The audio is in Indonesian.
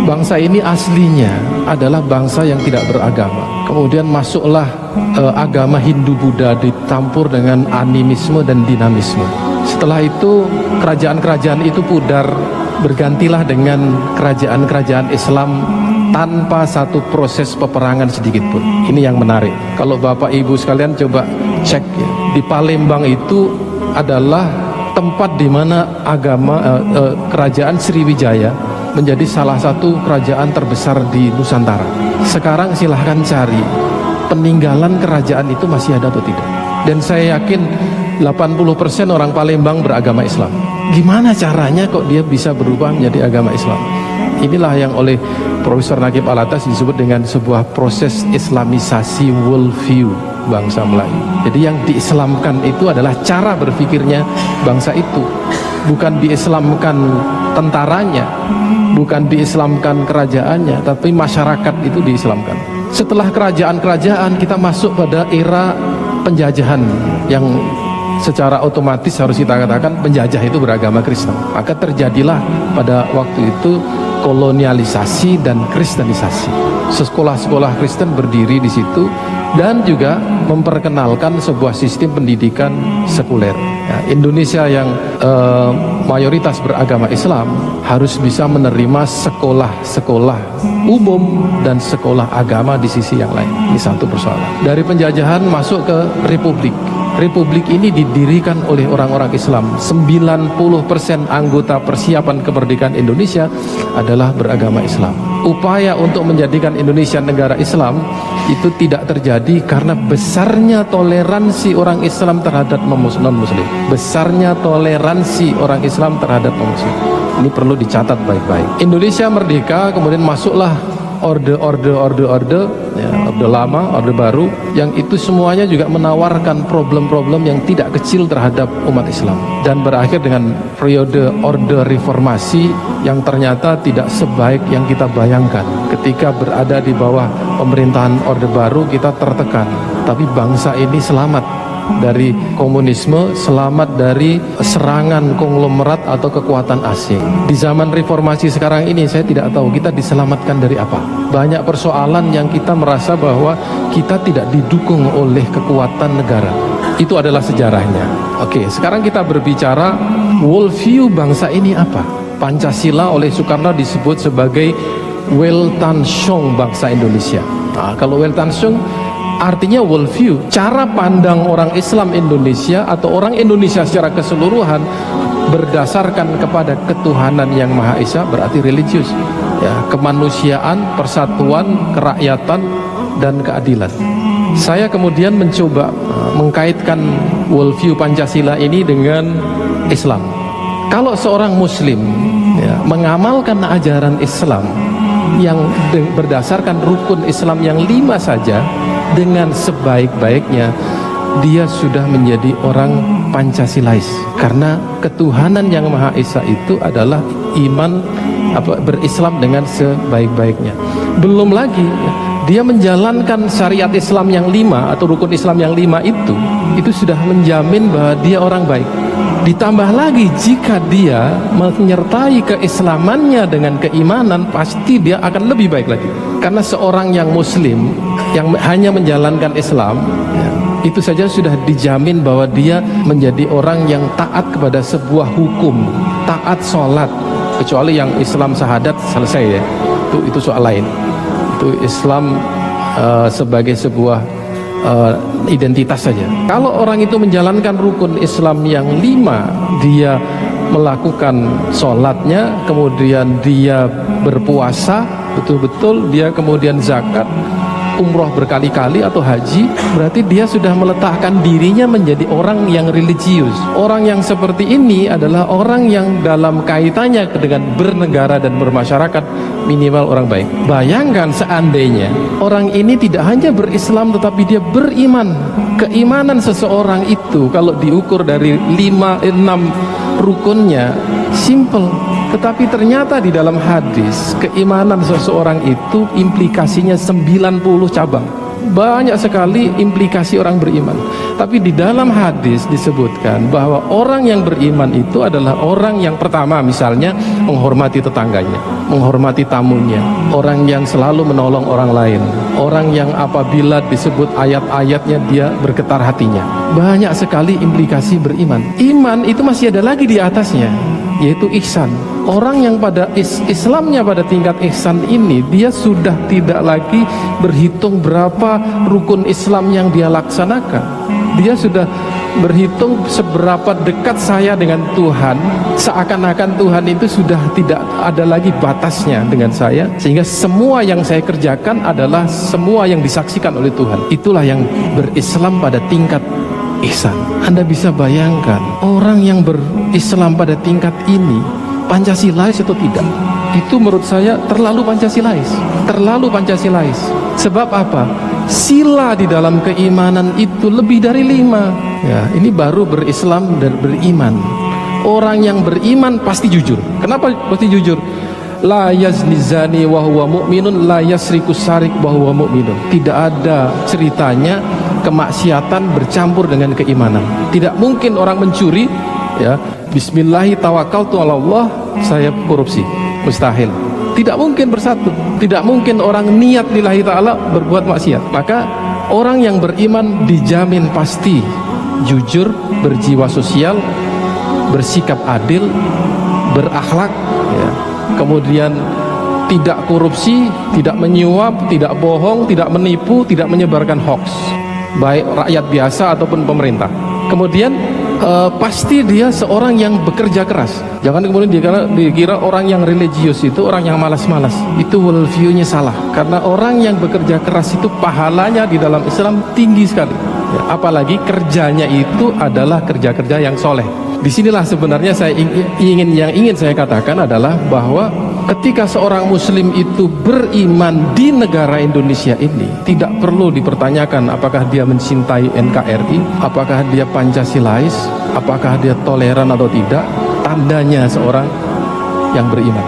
Bangsa ini aslinya adalah bangsa yang tidak beragama. Kemudian masuklah agama Hindu-Buddha dicampur dengan animisme dan dinamisme. Setelah itu kerajaan-kerajaan itu pudar, bergantilah dengan kerajaan-kerajaan Islam tanpa satu proses peperangan sedikit pun. Ini yang menarik. Kalau Bapak Ibu sekalian coba cek ya, di Palembang itu adalah tempat di mana kerajaan Sriwijaya menjadi salah satu kerajaan terbesar di Nusantara. Sekarang silahkan cari peninggalan kerajaan itu masih ada atau tidak. Dan saya yakin 80% orang Palembang beragama Islam. Gimana caranya kok dia bisa berubah menjadi agama Islam? Inilah yang oleh Profesor Naqib Alatas disebut dengan sebuah proses Islamisasi worldview bangsa Melayu. Jadi yang diislamkan itu adalah cara berpikirnya bangsa itu, bukan diislamkan tentaranya, bukan diislamkan kerajaannya, tapi masyarakat itu diislamkan. Setelah kerajaan-kerajaan kita masuk pada era penjajahan yang secara otomatis harus kita katakan penjajah itu beragama Kristen. Maka terjadilah pada waktu itu kolonialisasi dan kristenisasi. Sekolah-sekolah Kristen berdiri di situ dan juga memperkenalkan sebuah sistem pendidikan sekuler. Ya, Indonesia yang mayoritas beragama Islam harus bisa menerima sekolah-sekolah umum dan sekolah agama di sisi yang lain. Ini satu persoalan. Dari penjajahan masuk ke republik. Republik ini didirikan oleh orang-orang Islam. 90% anggota persiapan kemerdekaan Indonesia adalah beragama Islam. Upaya untuk menjadikan Indonesia negara Islam itu tidak terjadi karena besarnya toleransi orang Islam terhadap non-Muslim. Besarnya toleransi orang Islam terhadap non-Muslim. Ini perlu dicatat baik-baik. Indonesia merdeka, kemudian masuklah orde ya, orde lama, orde baru, yang itu semuanya juga menawarkan problem-problem yang tidak kecil terhadap umat Islam, dan berakhir dengan periode orde reformasi yang ternyata tidak sebaik yang kita bayangkan. Ketika berada di bawah pemerintahan orde baru kita tertekan, tapi bangsa ini selamat dari komunisme, selamat dari serangan konglomerat atau kekuatan asing. Di zaman reformasi sekarang ini saya tidak tahu kita diselamatkan dari apa. Banyak persoalan yang kita merasa bahwa kita tidak didukung oleh kekuatan negara. Itu adalah sejarahnya. Oke, sekarang kita berbicara worldview bangsa ini apa? Pancasila oleh Soekarno disebut sebagai Weltanschauung bangsa Indonesia. Nah, kalau Weltanschauung artinya worldview, cara pandang orang Islam Indonesia atau orang Indonesia secara keseluruhan berdasarkan kepada ketuhanan yang Maha Esa, berarti religius, ya, kemanusiaan, persatuan, kerakyatan, dan keadilan. Saya kemudian mencoba mengkaitkan worldview Pancasila ini dengan Islam. Kalau seorang Muslim ya, mengamalkan ajaran Islam yang berdasarkan rukun Islam yang 5 saja dengan sebaik-baiknya, dia sudah menjadi orang Pancasilais, karena ketuhanan yang Maha Esa itu adalah iman berislam dengan sebaik-baiknya. Belum lagi dia menjalankan syariat Islam yang 5 atau rukun Islam yang 5 itu sudah menjamin bahwa dia orang baik. Ditambah lagi jika dia menyertai keislamannya dengan keimanan, pasti dia akan lebih baik lagi. Karena seorang yang Muslim yang hanya menjalankan Islam ya, itu saja sudah dijamin bahwa dia menjadi orang yang taat kepada sebuah hukum, taat sholat, kecuali yang Islam syahadat selesai ya, itu soal lain. Itu Islam sebagai sebuah identitas saja. Kalau orang itu menjalankan rukun Islam yang 5, dia melakukan sholatnya, kemudian dia berpuasa betul-betul, dia kemudian zakat, umroh berkali-kali atau haji, berarti dia sudah meletakkan dirinya menjadi orang yang religius. Orang yang seperti ini adalah orang yang dalam kaitannya dengan bernegara dan bermasyarakat minimal orang baik. Bayangkan seandainya orang ini tidak hanya berislam tetapi dia beriman. Keimanan seseorang itu kalau diukur dari 5-6 rukunnya simple, tetapi ternyata di dalam hadis keimanan seseorang itu implikasinya 90 cabang. Banyak sekali implikasi orang beriman. Tapi di dalam hadis disebutkan bahwa orang yang beriman itu adalah orang yang pertama misalnya menghormati tetangganya, menghormati tamunya, orang yang selalu menolong orang lain, orang yang apabila disebut ayat-ayatnya dia bergetar hatinya. Banyak sekali implikasi beriman. Iman itu masih ada lagi di atasnya, yaitu ihsan. Orang yang pada Islamnya pada tingkat ihsan ini, dia sudah tidak lagi berhitung berapa rukun Islam yang dia laksanakan. Dia sudah berhitung seberapa dekat saya dengan Tuhan, seakan-akan Tuhan itu sudah tidak ada lagi batasnya dengan saya, sehingga semua yang saya kerjakan adalah semua yang disaksikan oleh Tuhan. Itulah yang berislam pada tingkat ihsan. Anda bisa bayangkan orang yang berislam pada tingkat ini Pancasilais atau tidak? Itu menurut saya terlalu Pancasilais, terlalu Pancasilais. Sebab apa? Sila di dalam keimanan itu lebih dari 5. Ya, ini baru berislam dan beriman. Orang yang beriman pasti jujur. Kenapa pasti jujur? La yazni zani wa huwa mu'minun, la yasriku sarik wa huwa mu'minun. Tidak ada ceritanya kemaksiatan bercampur dengan keimanan. Tidak mungkin orang mencuri, ya, bismillahi tawakkaltu ala Allah, saya korupsi. Mustahil. Tidak mungkin bersatu. Tidak mungkin orang niat lillahi ta'ala berbuat maksiat. Maka orang yang beriman dijamin pasti jujur, berjiwa sosial, bersikap adil, berakhlak, ya. Kemudian tidak korupsi, tidak menyuap, tidak bohong, tidak menipu, tidak menyebarkan hoax, baik rakyat biasa ataupun pemerintah. Kemudian pasti dia seorang yang bekerja keras. Jangan kemudian dikira orang yang religius itu orang yang malas-malas. Itu worldview-nya salah. Karena orang yang bekerja keras itu pahalanya di dalam Islam tinggi sekali. Ya, apalagi kerjanya itu adalah kerja-kerja yang soleh. Disinilah sebenarnya saya ingin saya katakan adalah bahwa ketika seorang muslim itu beriman di negara Indonesia ini, tidak perlu dipertanyakan apakah dia mencintai NKRI, apakah dia Pancasilais, apakah dia toleran atau tidak. Tandanya seorang yang beriman.